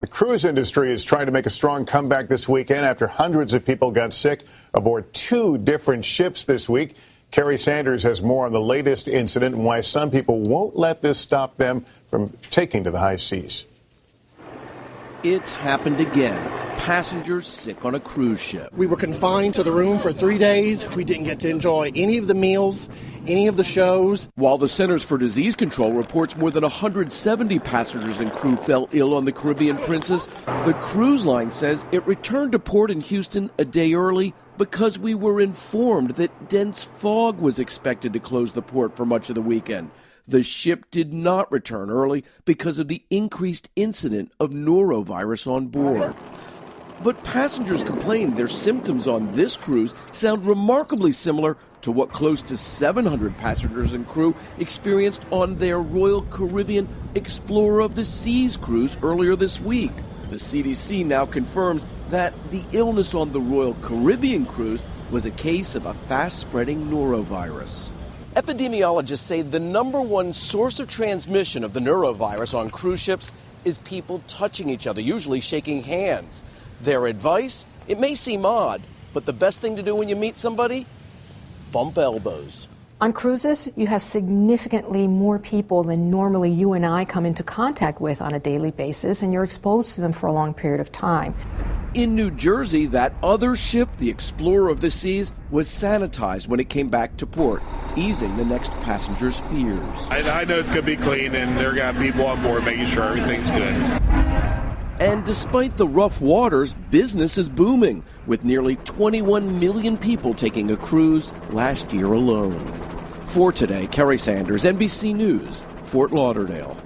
The cruise industry is trying to make a strong comeback this weekend after hundreds of people got sick aboard 2 different ships this week. Kerry Sanders has more on the latest incident and why some people won't let this stop them from taking to the high seas. It's happened again. Passengers sick on a cruise ship. We were confined to the room for 3 days. We didn't get to enjoy any of the meals, any of the shows. While the Centers for Disease Control reports more than 170 passengers and crew fell ill on the Caribbean Princess, the cruise line says it returned to port in Houston a day early because we were informed that dense fog was expected to close the port for much of the weekend. The ship did not return early because of the increased incidence of norovirus on board. But passengers complained their symptoms on this cruise sound remarkably similar to what close to 700 passengers and crew experienced on their Royal Caribbean Explorer of the Seas cruise earlier this week. The CDC now confirms that the illness on the Royal Caribbean cruise was a case of a fast-spreading norovirus. Epidemiologists say the number one source of transmission of the norovirus on cruise ships is people touching each other, usually shaking hands. Their advice? It may seem odd, but the best thing to do when you meet somebody? Bump elbows. On cruises, you have significantly more people than normally you and I come into contact with on a daily basis, and you're exposed to them for a long period of time. In New Jersey, that other ship, the Explorer of the Seas, was sanitized when it came back to port, easing the next passenger's fears. I know it's going to be clean, and they're going to have people on board making sure everything's good. And despite the rough waters, business is booming, with nearly 21 million people taking a cruise last year alone. For today, Kerry Sanders, NBC News, Fort Lauderdale.